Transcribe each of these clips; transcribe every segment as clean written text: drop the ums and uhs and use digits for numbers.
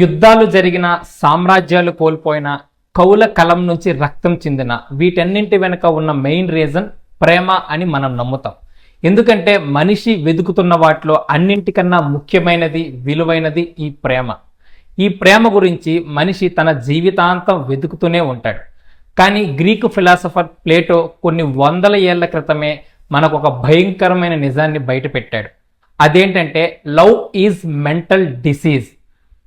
యుద్ధాలు జరిగిన, సామ్రాజ్యాలు కోల్పోయిన, కవుల కలం నుంచి రక్తం చిందిన వీటన్నింటి వెనుక ఉన్న మెయిన్ రీజన్ ప్రేమ అని మనం నమ్ముతాం. ఎందుకంటే మనిషి వెతుకుతున్న వాటిలో అన్నింటికన్నా ముఖ్యమైనది, విలువైనది ఈ ప్రేమ. ఈ ప్రేమ గురించి మనిషి తన జీవితాంతం వెతుకుతూనే ఉంటాడు. కానీ గ్రీకు ఫిలాసఫర్ ప్లేటో కొన్ని వందల ఏళ్ల క్రితమే మనకు ఒక భయంకరమైన నిజాన్ని బయటపెట్టాడు. అదేంటంటే లవ్ ఈజ్ మెంటల్ డిసీజ్.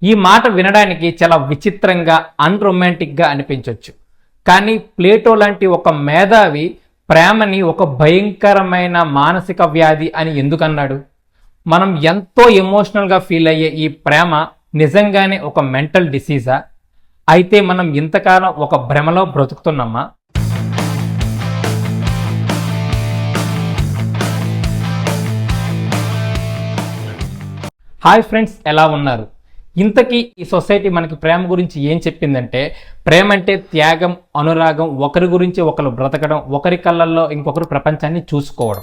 ఈ మాట వినడానికి చాలా విచిత్రంగా, అన్రొమాంటిక్గా అనిపించవచ్చు. కానీ ప్లేటో లాంటి ఒక మేధావి ప్రేమని ఒక భయంకరమైన మానసిక వ్యాధి అని ఎందుకన్నాడు? మనం ఎంతో ఎమోషనల్గా ఫీల్ అయ్యే ఈ ప్రేమ నిజంగానే ఒక మెంటల్ డిసీజా? అయితే మనం ఇంతకాలం ఒక భ్రమలో బ్రతుకుతున్నామా? హాయ్ ఫ్రెండ్స్, ఎలా ఉన్నారు? ఇంతకీ ఈ సొసైటీ మనకి ప్రేమ గురించి ఏం చెప్పిందంటే, ప్రేమ అంటే త్యాగం, అనురాగం, ఒకరి గురించి ఒకరు బ్రతకడం, ఒకరి కళ్ళల్లో ఇంకొకరు ప్రపంచాన్ని చూసుకోవడం.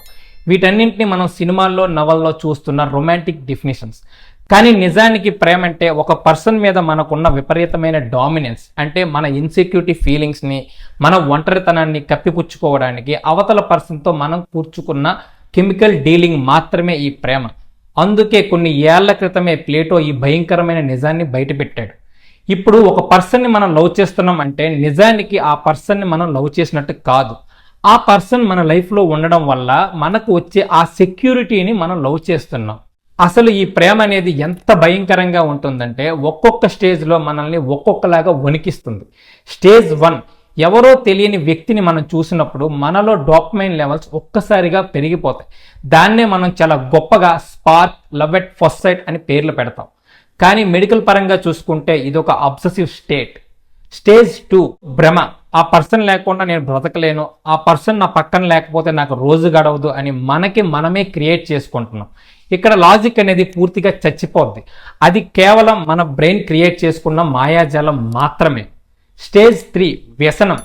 వీటన్నింటినీ మనం సినిమాల్లో, నవల్లో చూస్తున్న రొమాంటిక్ డెఫినేషన్స్. కానీ నిజానికి ప్రేమ అంటే ఒక పర్సన్ మీద మనకున్న విపరీతమైన డామినెన్స్. అంటే మన ఇన్సెక్యూరిటీ ఫీలింగ్స్ని, మన ఒంటరితనాన్ని కప్పిపుచ్చుకోవడానికి అవతల పర్సన్తో మనం కూర్చుకున్న కెమికల్ డీలింగ్ మాత్రమే ఈ ప్రేమ. అందుకే కొన్ని ఏళ్ల క్రితమే ప్లేటో ఈ భయంకరమైన నిజాన్ని బయటపెట్టాడు. ఇప్పుడు ఒక పర్సన్ని మనం లవ్ చేస్తున్నాం అంటే నిజానికి ఆ పర్సన్ని మనం లవ్ చేసినట్టు కాదు. ఆ పర్సన్ మన లైఫ్లో ఉండడం వల్ల మనకు వచ్చే ఆ సెక్యూరిటీని మనం లవ్ చేస్తున్నాం. అసలు ఈ ప్రేమ అనేది ఎంత భయంకరంగా ఉంటుందంటే ఒక్కొక్క స్టేజ్లో మనల్ని ఒక్కొక్కలాగా వణికిస్తుంది. స్టేజ్ 1, ఎవరో తెలియని వ్యక్తిని మనం చూసినప్పుడు మనలో డోపమైన్ లెవెల్స్ ఒక్కసారిగా పెరిగిపోతాయి. దాన్నే మనం చాలా గొప్పగా spark, love at first sight అని పేర్లు పెడతాం. కానీ మెడికల్ పరంగా చూసుకుంటే ఇది ఒక అబ్సెసివ్ స్టేట్. స్టేజ్ 2, భ్రమ. ఆ పర్సన్ లేకుండా నేను బ్రతకలేను, ఆ పర్సన్ నా పక్కన లేకపోతే నాకు రోజు గడవదు అని మనకి మనమే క్రియేట్ చేసుకుంటున్నాం. ఇక్కడ లాజిక్ అనేది పూర్తిగా చచ్చిపోద్ది. అది కేవలం మన బ్రెయిన్ క్రియేట్ చేసుకున్న మాయాజాలం మాత్రమే. స్టేజ్ 3, వ్యసనం.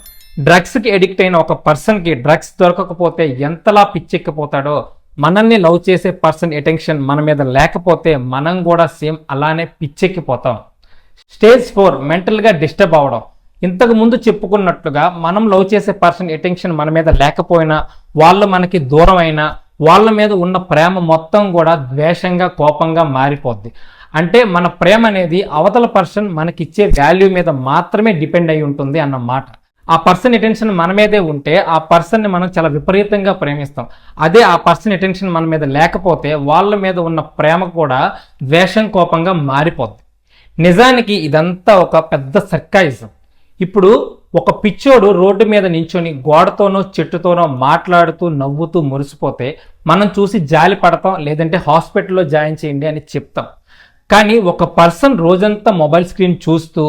డ్రగ్స్కి ఎడిక్ట్ అయిన ఒక పర్సన్కి డ్రగ్స్ దొరకకపోతే ఎంతలా పిచ్చెక్కిపోతాడో, మనల్ని లవ్ చేసే పర్సన్ అటెన్షన్ మన మీద లేకపోతే మనం కూడా సేమ్ అలానే పిచ్చెక్కిపోతాం. స్టేజ్ 4, మెంటల్గా డిస్టర్బ్ అవడం. ఇంతకు ముందు చెప్పుకున్నట్లుగా మనం లవ్ చేసే పర్సన్ అటెన్షన్ మన మీద లేకపోయినా, వాళ్ళు మనకి దూరం అయినా, వాళ్ళ మీద ఉన్న ప్రేమ మొత్తం కూడా ద్వేషంగా, కోపంగా మారిపోద్ది. అంటే మన ప్రేమ అనేది అవతల పర్సన్ మనకిచ్చే వాల్యూ మీద మాత్రమే డిపెండ్ అయి ఉంటుంది అన్నమాట. ఆ పర్సన్ అటెన్షన్ మన మీదే ఉంటే ఆ పర్సన్ని మనం చాలా విపరీతంగా ప్రేమిస్తాం. అదే ఆ పర్సన్ అటెన్షన్ మన మీద లేకపోతే వాళ్ళ మీద ఉన్న ప్రేమ కూడా ద్వేషం, కోపంగా మారిపోద్ది. నిజానికి ఇదంతా ఒక పెద్ద సర్కాయిజం. ఇప్పుడు ఒక పిచ్చోడు రోడ్డు మీద నించొని గోడతోనో చెట్టుతోనో మాట్లాడుతూ నవ్వుతూ మురిసిపోతే మనం చూసి జాలి పడతాం, లేదంటే హాస్పిటల్లో జాయిన్ చేయండి అని చెప్తాం. కానీ ఒక పర్సన్ రోజంతా మొబైల్ స్క్రీన్ చూస్తూ,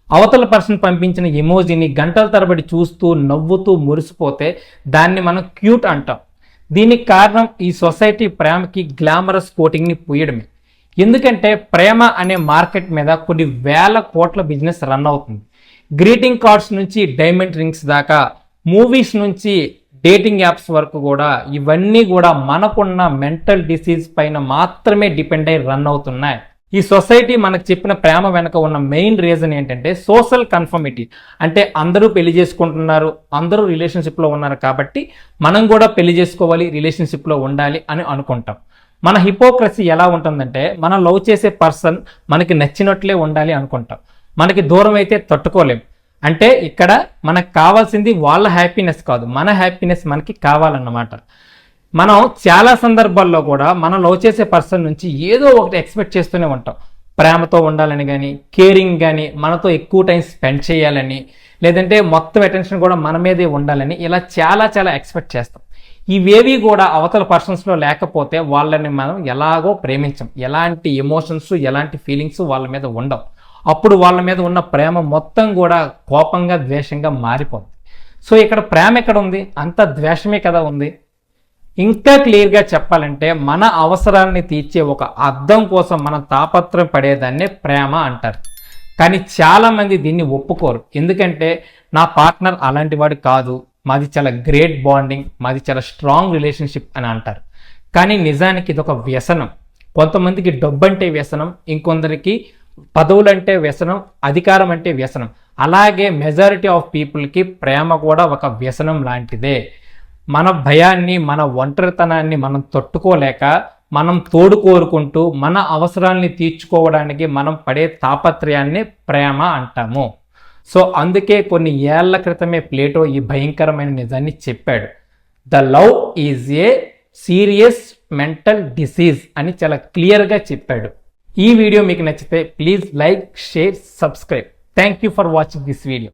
అవతల పర్సన్ పంపించిన ఎమోజీని గంటల తరబడి చూస్తూ నవ్వుతూ మురిసిపోతే దాన్ని మనం క్యూట్ అంటాం. దీనికి కారణం ఈ సొసైటీ ప్రేమకి గ్లామరస్ కోటింగ్ని పూయడమే. ఎందుకంటే ప్రేమ అనే మార్కెట్ మీద కొన్ని వేల కోట్ల బిజినెస్ రన్ అవుతుంది. గ్రీటింగ్ కార్డ్స్ నుంచి డైమండ్ రింగ్స్ దాకా, మూవీస్ నుంచి డేటింగ్ యాప్స్ వరకు కూడా ఇవన్నీ కూడా మనకున్న మెంటల్ డిసీజ్ పైన మాత్రమే డిపెండ్ అయి రన్ అవుతున్నాయి. ఈ సొసైటీ మనకు చెప్పిన ప్రేమ వెనక ఉన్న మెయిన్ రీజన్ ఏంటంటే సోషల్ కన్ఫర్మిటీ. అంటే అందరూ పెళ్లి చేసుకుంటున్నారు, అందరూ రిలేషన్షిప్లో ఉన్నారు కాబట్టి మనం కూడా పెళ్లి చేసుకోవాలి, రిలేషన్షిప్లో ఉండాలి అని అనుకుంటాం. మన హిపోక్రసీ ఎలా ఉంటుందంటే మనం లవ్ చేసే పర్సన్ మనకి నచ్చినట్లే ఉండాలి అనుకుంటాం. మనకి దూరం అయితే తట్టుకోలేం. అంటే ఇక్కడ మనకు కావాల్సింది వాళ్ళ హ్యాపీనెస్ కాదు, మన హ్యాపీనెస్ మనకి కావాలన్నమాట. మనం చాలా సందర్భాల్లో కూడా మనం లవ్ చేసే పర్సన్ నుంచి ఏదో ఒకటి ఎక్స్పెక్ట్ చేస్తూనే ఉంటాం. ప్రేమతో ఉండాలని కానీ, కేరింగ్ కానీ, మనతో ఎక్కువ టైం స్పెండ్ చేయాలని, లేదంటే మొత్తం అటెన్షన్ కూడా మన మీదే ఉండాలని, ఇలా చాలా చాలా ఎక్స్పెక్ట్ చేస్తాం. ఇవేవి కూడా అవతల పర్సన్స్లో లేకపోతే వాళ్ళని మనం ఎలాగో ప్రేమించం. ఎలాంటి ఎమోషన్స్, ఎలాంటి ఫీలింగ్స్ వాళ్ళ మీద ఉండవు. అప్పుడు వాళ్ళ మీద ఉన్న ప్రేమ మొత్తం కూడా కోపంగా, ద్వేషంగా మారిపోతుంది. సో ఇక్కడ ప్రేమ ఎక్కడ ఉంది? అంత ద్వేషమే కదా ఉంది. ఇంకా క్లియర్గా చెప్పాలంటే మన అవసరాలని తీర్చే ఒక అద్దం కోసం మనం తాపత్రయం పడేదాన్నే ప్రేమ అంటారు. కానీ చాలామంది దీన్ని ఒప్పుకోరు. ఎందుకంటే నా పార్ట్నర్ అలాంటి వాడు కాదు, మాది చాలా గ్రేట్ బాండింగ్, మాది చాలా స్ట్రాంగ్ రిలేషన్షిప్ అని అంటారు. కానీ నిజానికి ఇది ఒక వ్యసనం. కొంతమందికి డబ్బు అంటే వ్యసనం, ఇంకొందరికి పదవులంటే వ్యసనం, అధికారం అంటే వ్యసనం. అలాగే మెజారిటీ ఆఫ్ పీపుల్కి ప్రేమ కూడా ఒక వ్యసనం లాంటిదే. మన భయాన్ని, మన ఒంటరితనాన్ని మనం తట్టుకోలేక మనం తోడు కోరుకుంటూ మన అవసరాల్ని తీర్చుకోవడానికి మనం పడే తాపత్రయాన్ని ప్రేమ అంటాము. సో అందుకే కొన్ని ఏళ్ల క్రితమే ప్లేటో ఈ భయంకరమైన నిజాన్ని చెప్పాడు. The love is a serious mental disease అని చాలా క్లియర్గా చెప్పాడు. ఈ వీడియో మీకు నచ్చితే please like, share, subscribe. Thank you for watching this video.